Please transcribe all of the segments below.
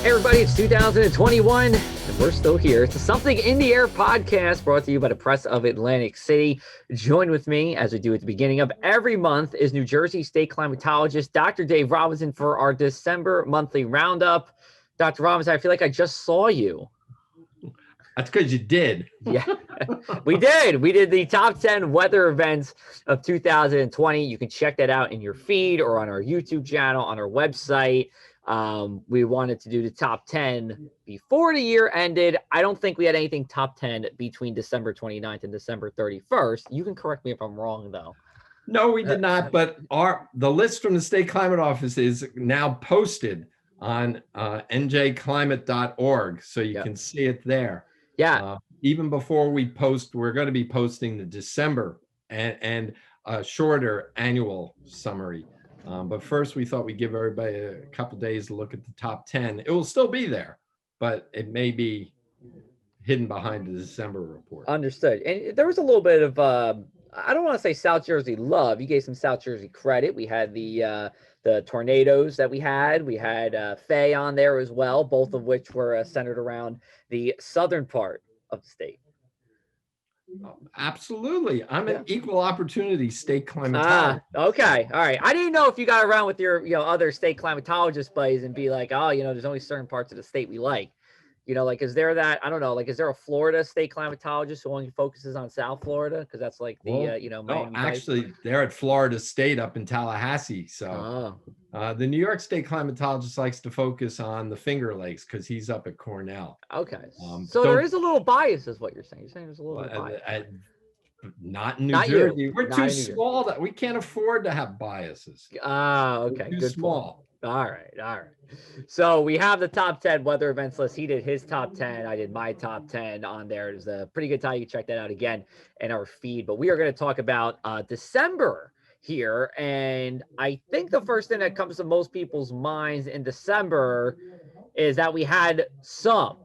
Hey everybody, it's 2021 and we're still here. It's a Something in the Air podcast brought to you by the Press of Atlantic City. Join with me, as we do at the beginning of every month, is New Jersey State Climatologist Dr. Dave Robinson for our December monthly roundup. Dr. Robinson, I feel like I just saw you. That's because you did. Yeah, we did. We did the top 10 weather events of 2020. You can check that out in your feed or on our YouTube channel, on our website. We wanted to do the top 10 before the year ended. I don't think we had anything top 10 between December 29th and December 31st. You can correct me if I'm wrong, though. No, we did not. But the list from the State Climate Office is now posted on njclimate.org, so you can see it there. Yeah. Even before we post, we're going to be posting the December and a shorter annual summary. But first, we thought we'd give everybody a couple days to look at the top 10. It will still be there, but it may be hidden behind the December report. Understood. And there was a little bit of, I don't want to say South Jersey love. You gave some South Jersey credit. We had the tornadoes that we had. We had Faye on there as well, both of which were centered around the southern part of the state. Absolutely. I'm an equal opportunity state climatologist. Okay. All right. I didn't know if you got around with your, other state climatologist buddies and be like, oh, there's only certain parts of the state we like. Like, is there that, I don't know, like, is there a Florida state climatologist who only focuses on South Florida? Because that's like the, no, actually, they're at Florida State up in Tallahassee. So the New York State climatologist likes to focus on the Finger Lakes because he's up at Cornell. Okay. So there is a little bias, is what you're saying. You're saying there's a little bit of bias. Not in New Jersey. We're Not too small that we can't afford to have biases. Okay. We're too small. Point. All right. So we have the top 10 weather events list. He did his top 10. I did my top 10 on there. There's a pretty good time. You can check that out again in our feed. But we are going to talk about December here. And I think the first thing that comes to most people's minds in December is that we had some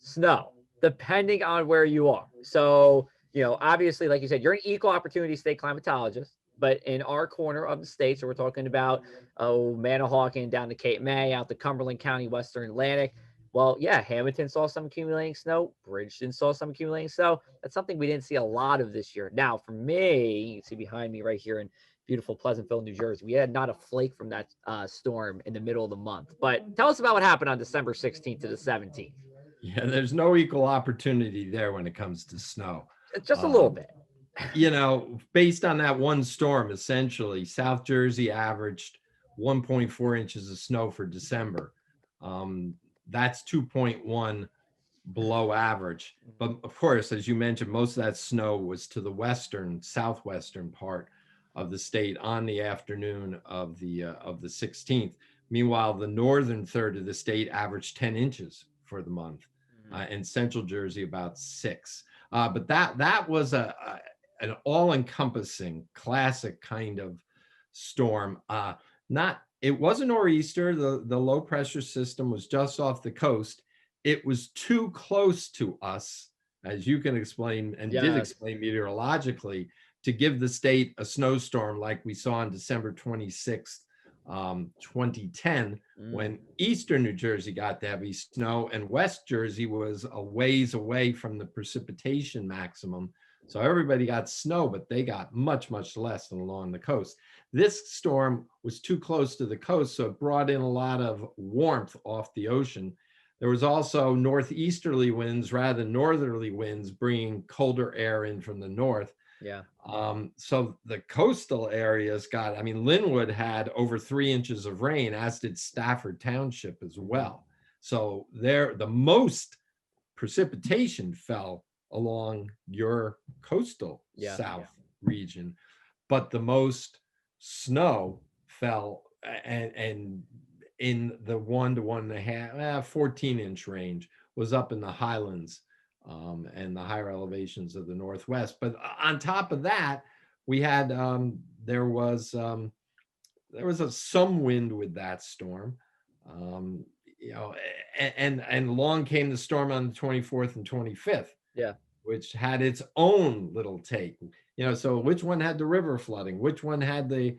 snow, depending on where you are. So, obviously, like you said, you're an equal opportunity state climatologist. But in our corner of the state, so we're talking about Manahawkin down to Cape May, out to Cumberland County, Western Atlantic. Well, yeah, Hamilton saw some accumulating snow. Bridgeton saw some accumulating snow. That's something we didn't see a lot of this year. Now, for me, you can see behind me right here in beautiful Pleasantville, New Jersey, we had not a flake from that storm in the middle of the month. But tell us about what happened on December 16th to the 17th. Yeah, there's no equal opportunity there when it comes to snow. Just a little bit. Based on that one storm, essentially, South Jersey averaged 1.4 inches of snow for December. That's 2.1 below average. But of course, as you mentioned, most of that snow was to the southwestern part of the state on the afternoon of the 16th. Meanwhile, the northern third of the state averaged 10 inches for the month, and Central Jersey about 6. But that was an all-encompassing classic kind of storm. It was a nor'easter. The low pressure system was just off the coast. It was too close to us, as you can explain and did explain meteorologically, to give the state a snowstorm like we saw on December 26th, 2010, when eastern New Jersey got the heavy snow and West Jersey was a ways away from the precipitation maximum. So everybody got snow, but they got much, much less than along the coast. This storm was too close to the coast, so it brought in a lot of warmth off the ocean. There was also northeasterly winds rather than northerly winds, bringing colder air in from the north. Yeah. So the coastal areas Linwood had over 3 inches of rain, as did Stafford Township as well. So the most precipitation fell along your coastal south region, but the most snow fell and in the 1 to 1.5, 14-inch range was up in the highlands and the higher elevations of the Northwest. But on top of that, we had there was some wind with that storm, and along came the storm on the 24th and 25th. Yeah. Which had its own little take. So which one had the river flooding? Which one had the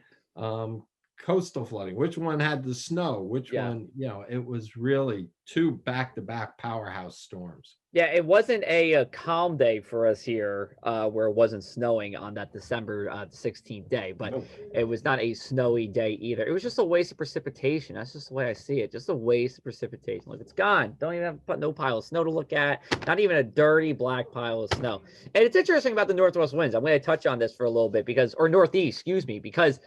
coastal flooding, which one had the snow, which Yeah. one, it was really two back-to-back powerhouse storms. Yeah, it wasn't a calm day for us here, where it wasn't snowing on that December 16th day, but Nope. it was not a snowy day either. It was just a waste of precipitation. That's just the way I see it. Just a waste of precipitation. Look, it's gone. Don't even have no pile of snow to look at. Not even a dirty black pile of snow. And it's interesting about the northwest winds. I'm going to touch on this for a little bit or northeast, excuse me, because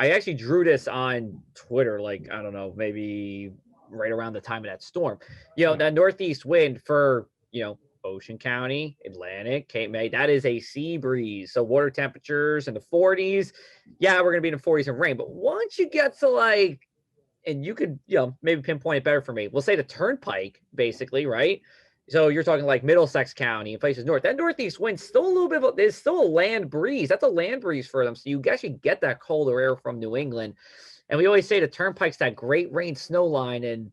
I actually drew this on Twitter, like, I don't know, maybe right around the time of that storm. That northeast wind for Ocean County, Atlantic, Cape May, that is a sea breeze. So water temperatures in the 40s. Yeah, we're going to be in the 40s and rain. But once you get to and you could, maybe pinpoint it better for me. We'll say the turnpike, basically, right? So you're talking like Middlesex County and places north. That northeast wind still a little bit there's still a land breeze. That's a land breeze for them. So you actually get that colder air from New England. And we always say the turnpike's that great rain snow line. And,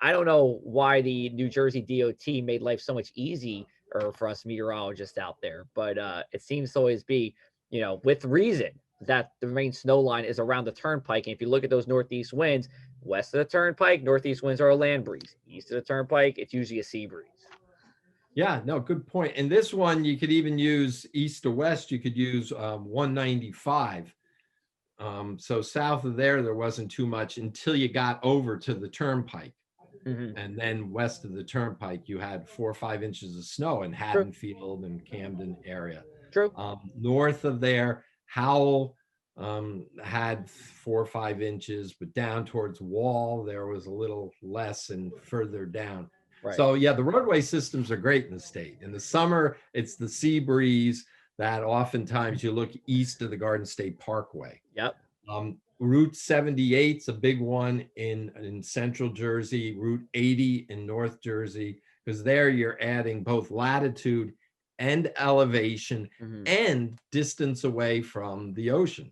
I don't know why the New Jersey DOT made life so much easier for us meteorologists out there. But it seems to always be, with reason that the main snow line is around the turnpike. And if you look at those northeast winds, west of the turnpike, northeast winds are a land breeze. East of the turnpike, it's usually a sea breeze. Yeah, no, good point. And this one, you could even use east to west. You could use 195. So south of there wasn't too much until you got over to the turnpike. Mm-hmm. And then west of the turnpike, you had 4 or 5 inches of snow in Haddonfield and Camden area. True. North of there, Howell had 4 or 5 inches, but down towards Wall, there was a little less and further down. Right. So yeah, the roadway systems are great in the state. In the summer, it's the sea breeze that oftentimes you look east of the Garden State Parkway. Yep. Route 78 is a big one in central Jersey, Route 80 in North Jersey, because there you're adding both latitude and elevation and distance away from the ocean.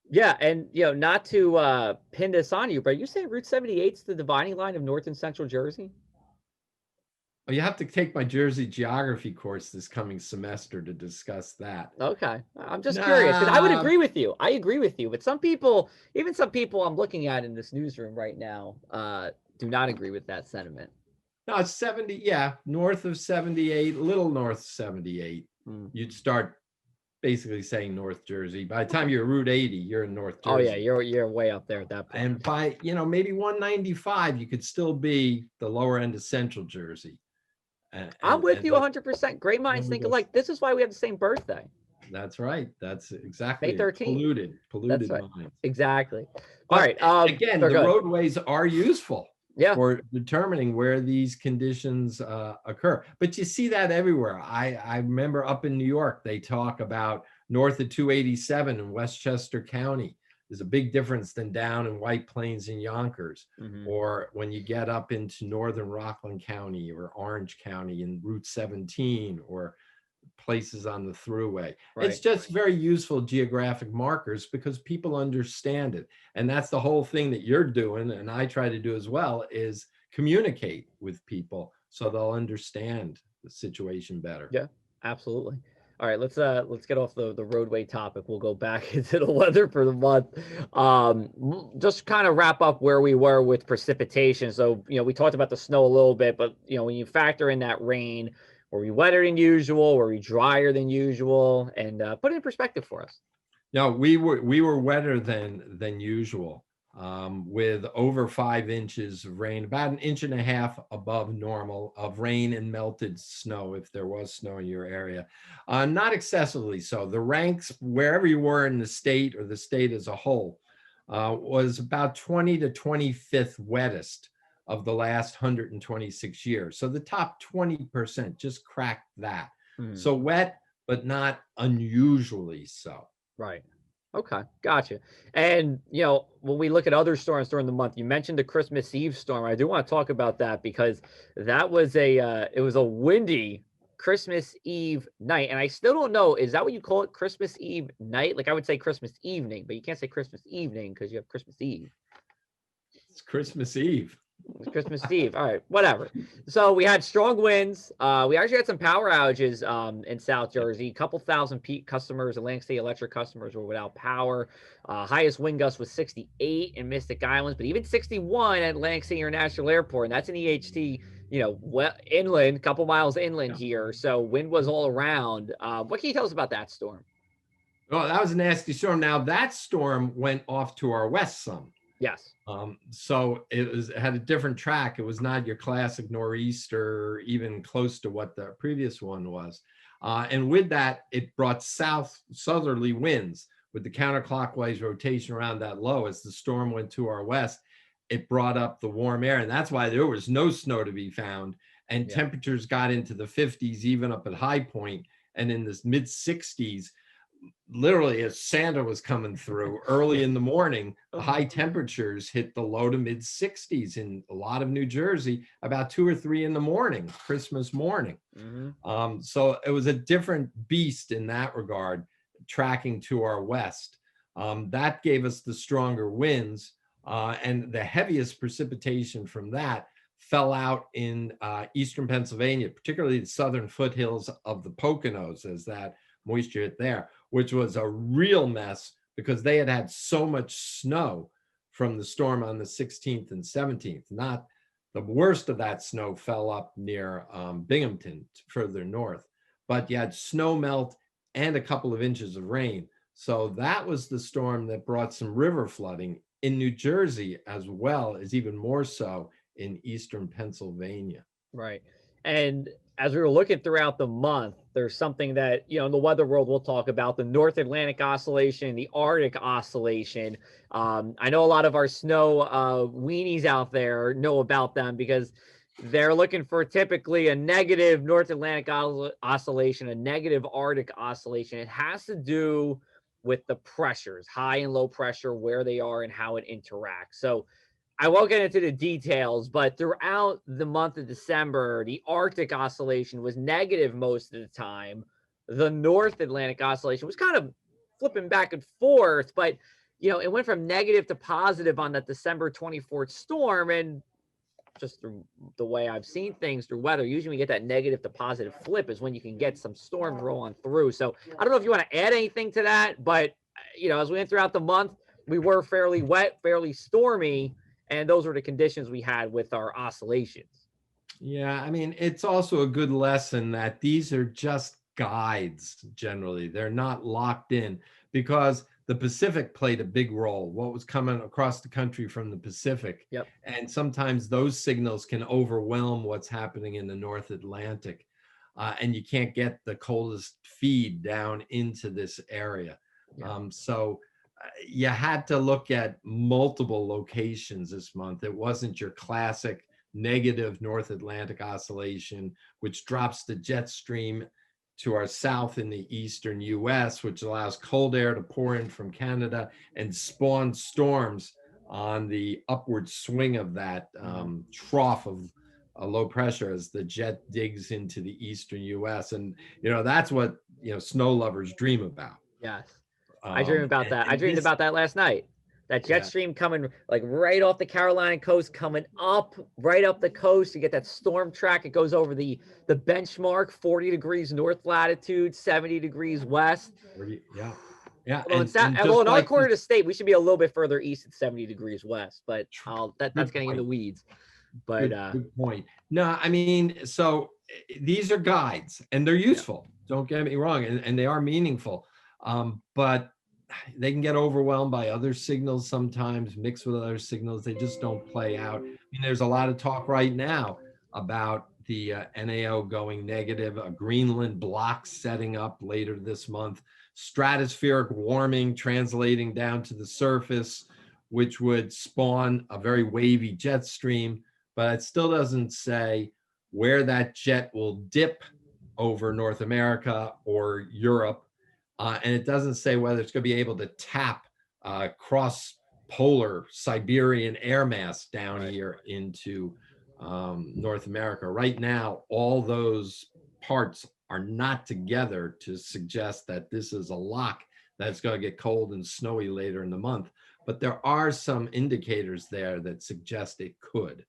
Yeah, and not to pin this on you, but you say Route 78 is the dividing line of North and Central Jersey? Well, you have to take my Jersey geography course this coming semester to discuss that. Okay, I'm just curious because I would agree with you. I agree with you, but some people I'm looking at in this newsroom right now, do not agree with that sentiment. No, it's 70. Yeah, north of 78, a little north of 78. You'd start basically saying North Jersey. By the time you're Route 80, you're in North Jersey. Oh yeah, you're way up there at that point. And by maybe 195, you could still be the lower end of Central Jersey. I'm with you 100%. Great minds think alike. This is why we have the same birthday. That's right. That's exactly May 13th. Polluted right. minds. Exactly. But all right. Again, the roadways are useful for determining where these conditions occur. But you see that everywhere. I remember up in New York, they talk about north of 287 in Westchester County. There's a big difference than down in White Plains and Yonkers, or when you get up into northern Rockland County or Orange County in Route 17 or places on the thruway. Right. It's just very useful geographic markers because people understand it. And that's the whole thing that you're doing, and I try to do as well, is communicate with people so they'll understand the situation better. Yeah, absolutely. All right, let's get off the roadway topic. We'll go back into the weather for the month. Just kind of wrap up where we were with precipitation. So, we talked about the snow a little bit, but when you factor in that rain, were we wetter than usual? Were we drier than usual? And put it in perspective for us. No, we were wetter than usual. With over 5 inches of rain, about 1.5 inches above normal of rain and melted snow, if there was snow in your area. Not excessively so. The ranks, wherever you were in the state or the state as a whole, was about 20 to 25th wettest of the last 126 years. So the top 20% just cracked that. So wet, but not unusually so. Right. Okay, gotcha. And when we look at other storms during the month, you mentioned the Christmas Eve storm. I do want to talk about that because that was it was a windy Christmas Eve night, and I still don't know, is that what you call it, Christmas Eve night? Like I would say Christmas evening, but you can't say Christmas evening because you have Christmas Eve. It's Christmas Eve. It's Christmas Eve. All right, whatever. So we had strong winds. We actually had some power outages in South Jersey. A couple thousand peak customers, Atlantic State Electric customers, were without power. Highest wind gust was 68 in Mystic Islands, but even 61 at Atlantic State International Airport, and that's an EHT. Well, inland, a couple miles inland here. So wind was all around. What can you tell us about that storm? Oh, that was a nasty storm. Now that storm went off to our west some. Yes. So it had a different track. It was not your classic nor'easter, even close to what the previous one was. And with that, it brought southerly winds with the counterclockwise rotation around that low. As the storm went to our west, it brought up the warm air. And that's why there was no snow to be found. And temperatures got into the 50s, even up at high point, and in the mid 60s. Literally, as Santa was coming through early in the morning, the high temperatures hit the low to mid 60s in a lot of New Jersey about 2 or 3 in the morning, Christmas morning. So it was a different beast in that regard, tracking to our west. That gave us the stronger winds, and the heaviest precipitation from that fell out in eastern Pennsylvania, particularly the southern foothills of the Poconos, as that moisture hit there, which was a real mess because they had had so much snow from the storm on the 16th and 17th. Not the worst of that snow fell up near Binghamton, further north, but you had snow melt and a couple of inches of rain. So that was the storm that brought some river flooding in New Jersey, as well as even more so in eastern Pennsylvania. Right. And as we were looking throughout the month, there's something that, in the weather world, we'll talk about the North Atlantic Oscillation, the Arctic Oscillation. I know a lot of our snow weenies out there know about them because they're looking for typically a negative North Atlantic Oscillation, a negative Arctic Oscillation. It has to do with the pressures, high and low pressure, where they are and how it interacts. So I won't get into the details, but throughout the month of December, the Arctic Oscillation was negative most of the time. The North Atlantic Oscillation was kind of flipping back and forth, but it went from negative to positive on that December 24th storm. And just through the way I've seen things through weather, usually we get that negative to positive flip is when you can get some storms rolling through. So I don't know if you want to add anything to that, but as we went throughout the month, we were fairly wet, fairly stormy. And those were the conditions we had with our oscillations. Yeah, I mean, it's also a good lesson that these are just guides generally. They're not locked in because the Pacific played a big role, what was coming across the country from the Pacific. Yep. And sometimes those signals can overwhelm what's happening in the North Atlantic. And you can't get the coldest feed down into this area. Yep. So you had to look at multiple locations this month. It wasn't your classic negative North Atlantic Oscillation, which drops the jet stream to our south in the eastern US, which allows cold air to pour in from Canada and spawn storms on the upward swing of that trough of low pressure as the jet digs into the eastern US. And, that's what, snow lovers dream about. Yes. I dream about that. I dreamed about that last night. That jet stream coming like right off the Carolina coast, coming up right up the coast. You get that storm track. It goes over the benchmark, 40 degrees north latitude, 70 degrees west. Yeah. Yeah. Well, in our corner of the state, we should be a little bit further east at 70 degrees west, but that's getting in the weeds. But good point. No, I mean, so these are guides and they're useful. Don't get me wrong. And they are meaningful. But they can get overwhelmed by other signals sometimes, mixed with other signals. They just don't play out. I mean, there's a lot of talk right now about the NAO going negative, a Greenland block setting up later this month, stratospheric warming translating down to the surface, which would spawn a very wavy jet stream, but it still doesn't say where that jet will dip over North America or Europe. And it doesn't say whether it's going to be able to tap cross-polar Siberian air mass down here into North America. Right now, all those parts are not together to suggest that this is a lock that's going to get cold and snowy later in the month. But there are some indicators there that suggest it could.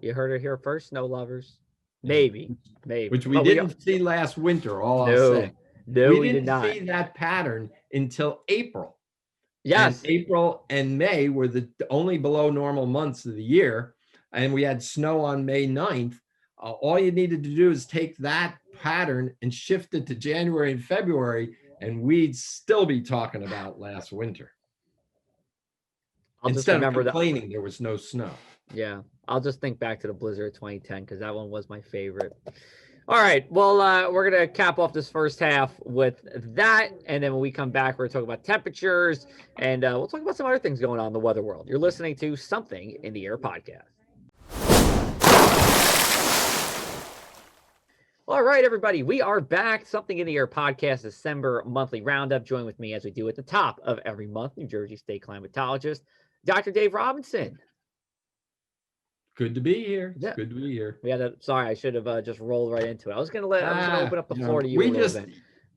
You heard it here first, snow lovers. Yeah. Maybe, maybe. Which we But we didn't see last winter, all I'll no, say. no, We we did didn't not. see that pattern until April. And Yes. April and May were the only below normal months of the year. And we had snow on May 9th. All you needed to do is take that pattern and shift it to January and February, and we'd still be talking about last winter. I'll just Instead of remember that. complaining there was no snow. Yeah, I'll just think back to the blizzard of 2010 because that one was my favorite. All right, well, we're gonna cap off this first half with that, and then when we come back, we're gonna talk about temperatures, and we'll talk about some other things going on in the weather world. You're listening to Something in the Air podcast. All right, everybody, we are back. Something in the Air podcast, December monthly roundup. Join with me as we do at the top of every month, New Jersey State Climatologist, Dr. Dave Robinson. Good to be here. It's Yeah. good to be here. We had a, sorry, I should have just rolled right into it. I was gonna open up the floor to you. We just,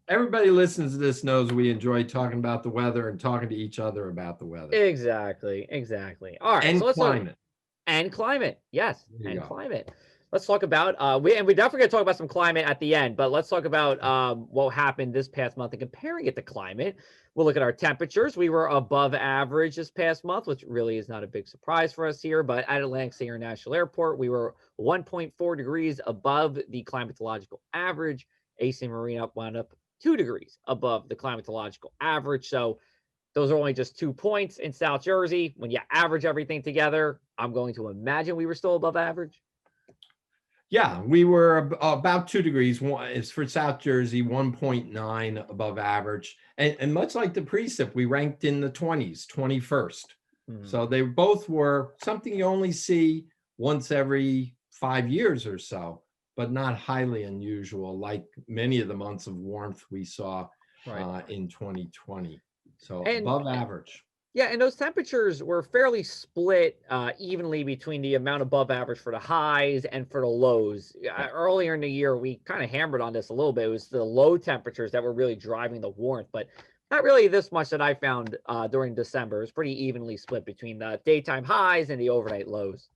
everybody listens to this knows we enjoy talking about the weather and talking to each other about the weather. Exactly. All right. And so let's climate. And climate. Yes. There you go. Climate. Let's talk about we definitely gonna talk about some climate at the end, but let's talk about what happened this past month and comparing it to climate. We'll look at our temperatures. We were above average this past month, which really is not a big surprise for us here. But at Atlantic City International Airport, we were 1.4 degrees above the climatological average. AC Marina wound up 2 degrees above the climatological average. So those are only just 2 points in South Jersey. When you average everything together, I'm going to imagine we were still above average. Yeah, we were about 2 degrees. It's for South Jersey, 1.9 above average. And much like the precip, we ranked in the 20s, 21st. Mm-hmm. So they both were something you only see once every 5 years or so, but not highly unusual, like many of the months of warmth we saw in 2020. So above average. Yeah, and those temperatures were fairly split evenly between the amount above average for the highs and for the lows. Yeah. Earlier in the year, we kind of hammered on this a little bit. It was the low temperatures that were really driving the warmth, but not really this much that I found during December. It was pretty evenly split between the daytime highs and the overnight lows.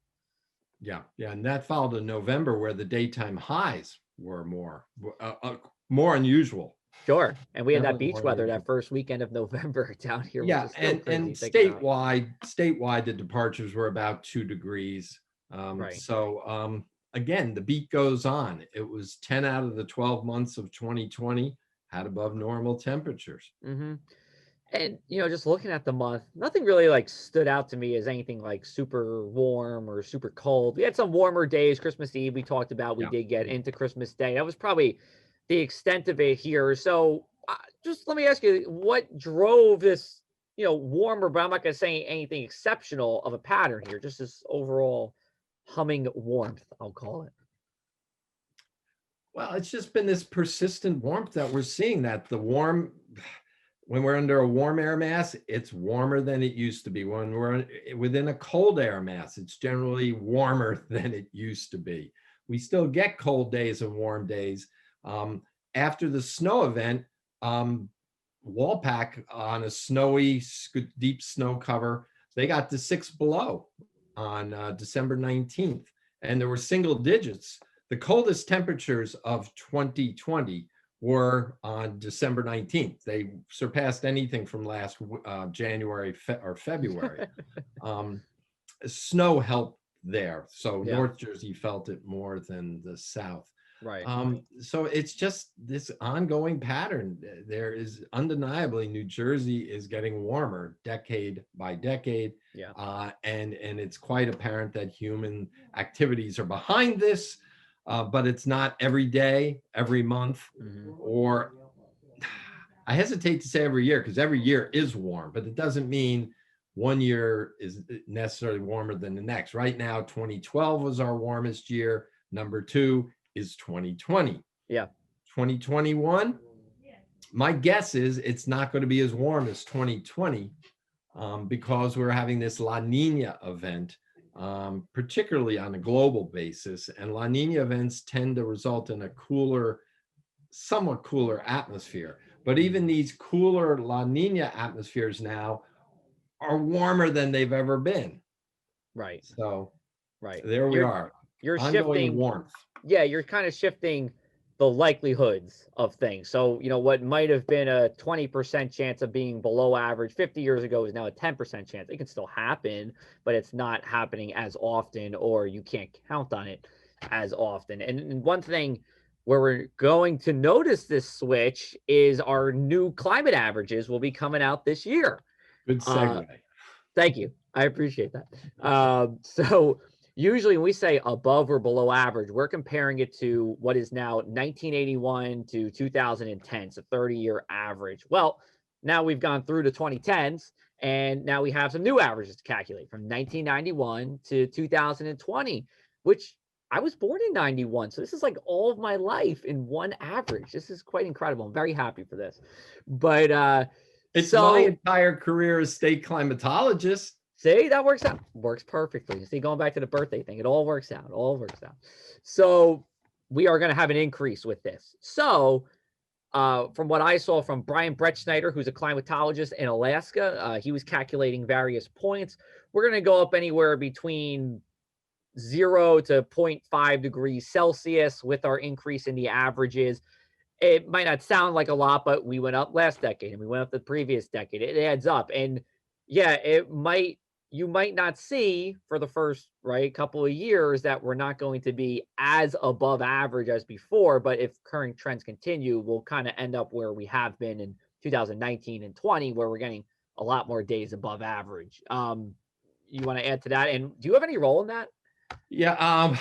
Yeah, and that followed in November where the daytime highs were more unusual. Sure, and we had that beach weather that first weekend of November down here. Yeah, and statewide, the departures were about 2 degrees. So again, the beat goes on. It was 10 out of the 12 months of 2020 had above normal temperatures. Mm-hmm. And just looking at the month, nothing really like stood out to me as anything like super warm or super cold. We had some warmer days. Christmas Eve we talked about. We did get into Christmas Day. That was probably the extent of it here. So just let me ask you, what drove this, warmer, but I'm not going to say anything exceptional of a pattern here, just this overall humming warmth, I'll call it. Well, it's just been this persistent warmth that we're seeing, that when we're under a warm air mass, it's warmer than it used to be. When we're within a cold air mass, it's generally warmer than it used to be. We still get cold days and warm days. After the snow event, Walpack on a snowy, deep snow cover, they got to 6 below on December 19th. And there were single digits. The coldest temperatures of 2020 were on December 19th. They surpassed anything from last January or February. Snow helped there. So North Jersey felt it more than the South. Right. So it's just this ongoing pattern. There is undeniably New Jersey is getting warmer decade by decade. Yeah. And it's quite apparent that human activities are behind this, but it's not every day, every month, or I hesitate to say every year because every year is warm, but it doesn't mean one year is necessarily warmer than the next. Right now, 2012 was our warmest year. Number 2 is 2020. Yeah. 2021, my guess is it's not going to be as warm as 2020 because we're having this La Nina event, particularly on a global basis. And La Nina events tend to result in a somewhat cooler atmosphere. But even these cooler La Nina atmospheres now are warmer than they've ever been. Right. So right. There we are. you're Ongoing shifting. warmth. Yeah, you're kind of shifting the likelihoods of things. So, what might have been a 20% chance of being below average 50 years ago is now a 10% chance. It can still happen, but it's not happening as often, or you can't count on it as often. And one thing where we're going to notice this switch is our new climate averages will be coming out this year. Good Uh, segue. Thank you. I appreciate that. So usually when we say above or below average, we're comparing it to what is now 1981 to 2010, so 30-year average. Well, now we've gone through the 2010s, and now we have some new averages to calculate from 1991 to 2020, which I was born in 91. So this is like all of my life in one average. This is quite incredible. I'm very happy for this. But It's my so entire career as state climatologist. see, that works out. Works perfectly. See, going back to the birthday thing, it all works out. All works out. So we are going to have an increase with this. So from what I saw from Brian Bretschneider, who's a climatologist in Alaska, he was calculating various points. We're going to go up anywhere between 0 to 0.5 degrees Celsius with our increase in the averages. It might not sound like a lot, but we went up last decade and we went up the previous decade. It adds up. And yeah, you might not see for the first couple of years that we're not going to be as above average as before. But if current trends continue, we'll kind of end up where we have been in 2019 and 20, where we're getting a lot more days above average. You want to add to that? And do you have any role in that? Yeah,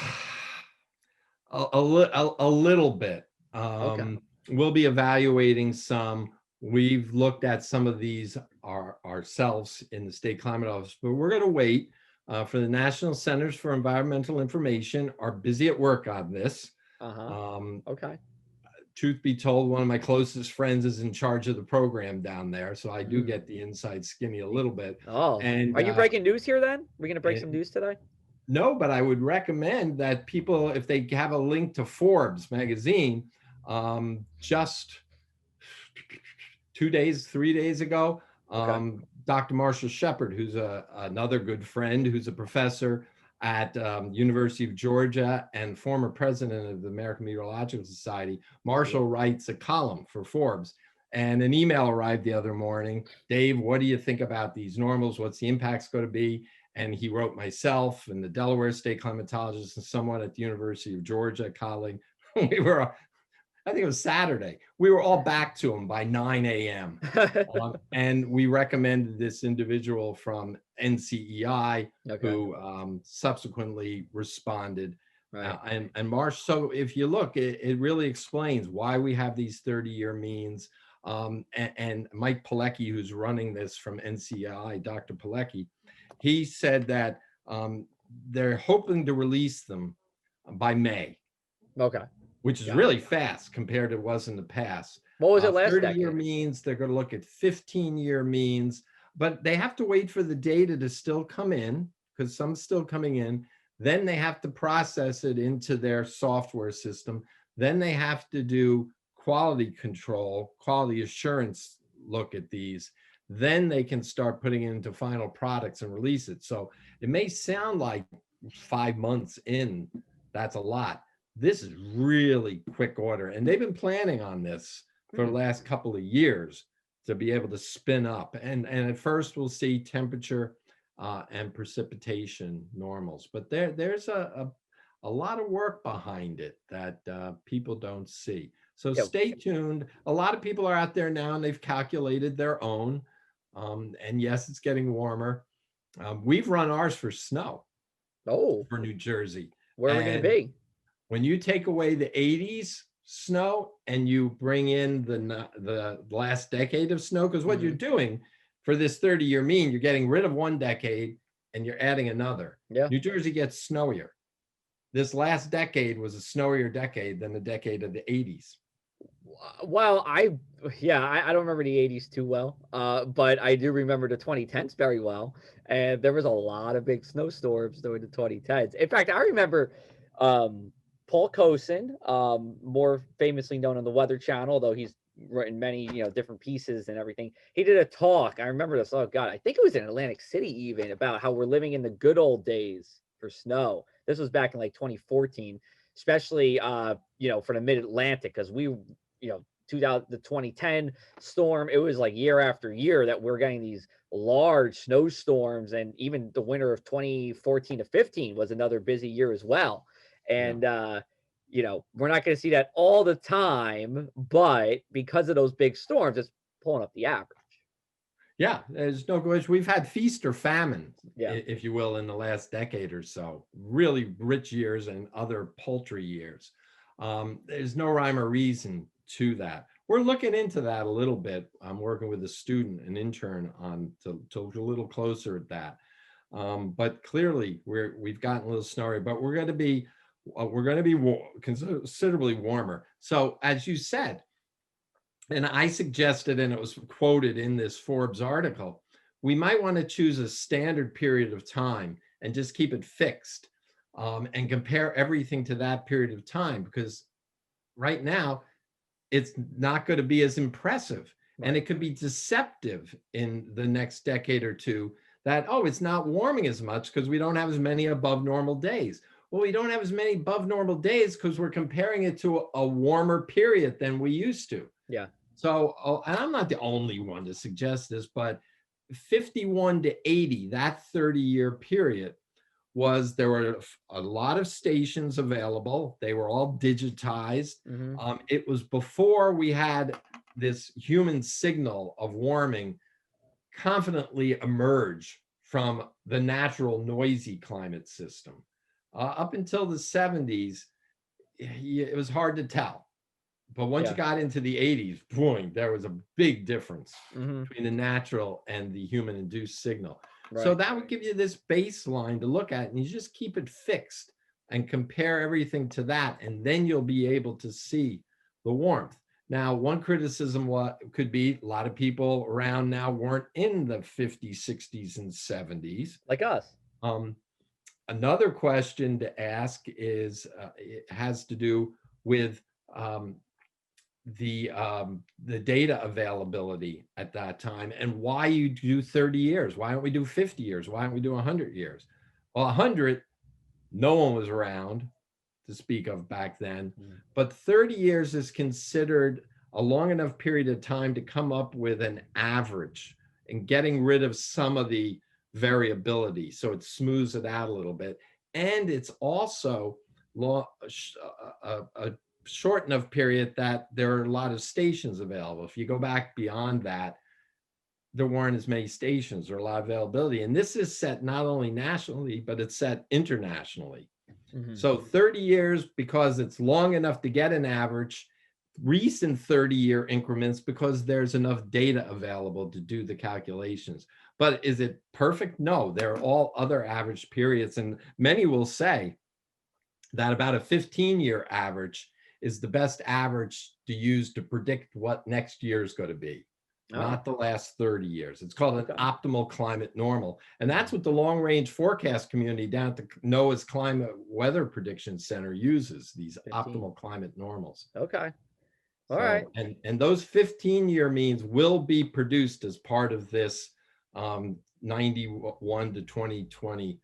a little bit. Okay. We'll be evaluating some. We've looked at some of these ourselves in the state climate office, but we're going to wait for the National Centers for Environmental Information are busy at work on this. Okay. Truth be told, one of my closest friends is in charge of the program down there, so I do get the inside skinny a little bit. Oh, And are you breaking news here then? We're going to break some news today? no, but I would recommend that people, if they have a link to Forbes magazine, just 3 days ago, Dr. Marshall Shepard, who's another good friend, who's a professor at University of Georgia and former president of the American Meteorological Society. Marshall writes a column for Forbes, and an email arrived the other morning. Dave, what do you think about these normals? What's the impact's going to be? And he wrote myself and the Delaware State Climatologist and someone at the University of Georgia colleague. We were, I think it was Saturday. We were all back to him by 9 a.m. And we recommended this individual from NCEI who subsequently responded. And Marsh, so if you look, it really explains why we have these 30-year means. And Mike Pilecki, who's running this from NCEI, Dr. Pilecki, he said that they're hoping to release them by May. Okay. Which is really fast compared to what was in the past. What was it last 30-year means, they're going to look at 15-year means, but they have to wait for the data to still come in, because some's still coming in. Then they have to process it into their software system. Then they have to do quality control, quality assurance look at these. Then they can start putting it into final products and release it. So it may sound like 5 months in, that's a lot. This is really quick order. And they've been planning on this for the last couple of years to be able to spin up. And at first we'll see temperature and precipitation normals. But there's a lot of work behind it that people don't see. So stay tuned. A lot of people are out there now and they've calculated their own. And yes, it's getting warmer. We've run ours for snow. For New Jersey. Where are we going to be? When you take away the 80s snow and you bring in the last decade of snow, because what you're doing for this 30-year mean, you're getting rid of one decade and you're adding another. New Jersey gets snowier. This last decade was a snowier decade than the decade of the 80s. Well, I don't remember the 80s too well, but I do remember the 2010s very well. And there was a lot of big snowstorms during the 2010s. In fact, I remember Paul Cosin, more famously known on the Weather Channel, although he's written many different pieces and everything. He did a talk. I remember this. Oh God, I think it was in Atlantic City even, about how we're living in the good old days for snow. This was back in like 2014, especially, for the mid-Atlantic, because the 2010 storm, it was like year after year that we're getting these large snowstorms, and even the winter of 2014 to 15 was another busy year as well. And, we're not going to see that all the time, but because of those big storms, it's pulling up the average. Yeah, there's no question. We've had feast or famine, Yeah. if you will, in the last decade or so. Really rich years and other paltry years. There's no rhyme or reason to that. We're looking into that a little bit. I'm working with a student, an intern, to look a little closer at that. But clearly, we've gotten a little snowy, but we're going to be considerably warmer. So, as you said, and I suggested, and it was quoted in this Forbes article, we might want to choose a standard period of time and just keep it fixed, and compare everything to that period of time, because right now it's not going to be as impressive. Right. And it could be deceptive in the next decade or two that, it's not warming as much because we don't have as many above normal days. Well, we don't have as many above normal days because we're comparing it to a warmer period than we used to. Yeah. So, and I'm not the only one to suggest this, but 51 to 80, that 30-year period, there were a lot of stations available. They were all digitized. Mm-hmm. It was before we had this human signal of warming confidently emerge from the natural noisy climate system. Up until the 70s, it was hard to tell. But once you got into the 80s, boom, there was a big difference between the natural and the human-induced signal. Right. So that would give you this baseline to look at, and you just keep it fixed and compare everything to that, and then you'll be able to see the warmth. Now, one criticism could be a lot of people around now weren't in the 50s, 60s, and 70s. Like us. Another question to ask is, it has to do with the data availability at that time, and why you do 30 years. Why don't we do 50 years? Why don't we do 100 years? Well, 100, no one was around to speak of back then, but 30 years is considered a long enough period of time to come up with an average and getting rid of some of the variability, so it smooths it out a little bit. And it's also a short enough period that there are a lot of stations available. If you go back beyond that, there weren't as many stations or a lot of availability. And this is set not only nationally, but it's set internationally. Mm-hmm. So 30 years, because it's long enough to get an average, recent 30-year increments because there's enough data available to do the calculations. But is it perfect? No, there are all other average periods. And many will say that about a 15-year average is the best average to use to predict what next year is going to be, not the last 30 years. It's called an optimal climate normal. And that's what the long range forecast community down at the NOAA's Climate Weather Prediction Center uses, these 15. Optimal climate normals. Okay. All right. And those 15-year means will be produced as part of this 91 to 2020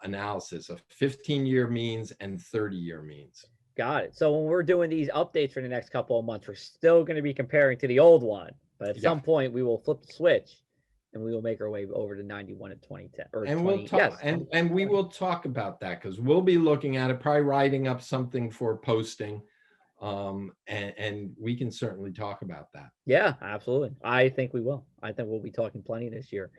analysis of 15-year means and 30-year means. Got it. So when we're doing these updates for the next couple of months, we're still going to be comparing to the old one, but at some point we will flip the switch and we will make our way over to 91 and 2010. We'll talk, and we will talk about that, because we'll be looking at it, probably writing up something for posting. And we can certainly talk about that. Yeah, absolutely. I think we will. I think we'll be talking plenty this year.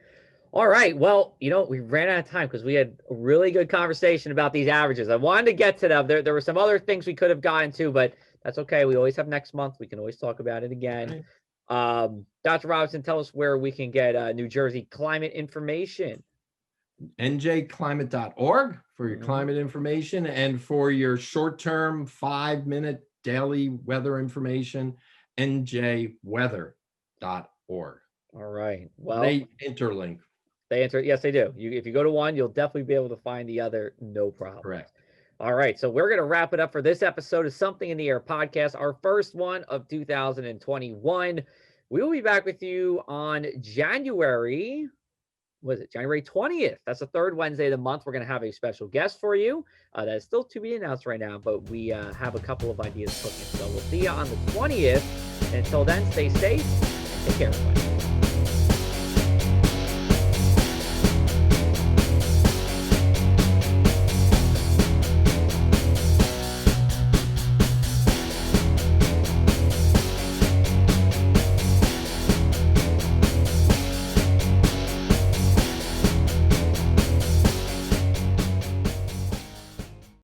All right. Well, we ran out of time because we had a really good conversation about these averages. I wanted to get to them. There were some other things we could have gotten to, but that's okay. We always have next month. We can always talk about it again. Right. Dr. Robinson, tell us where we can get New Jersey climate information. njclimate.org for your climate information, and for your short-term 5-minute daily weather information, njweather.org. All right. Well, they interlink. Yes, they do. If you go to one, you'll definitely be able to find the other, no problem. Correct. All right. So we're going to wrap it up for this episode of Something in the Air podcast, our first one of 2021. We will be back with you on January was it January 20th? That's the third Wednesday of the month. We're going to have a special guest for you. That is still to be announced right now, but we have a couple of ideas cooking. So we'll see you on the 20th. And until then, stay safe. Take care, everybody.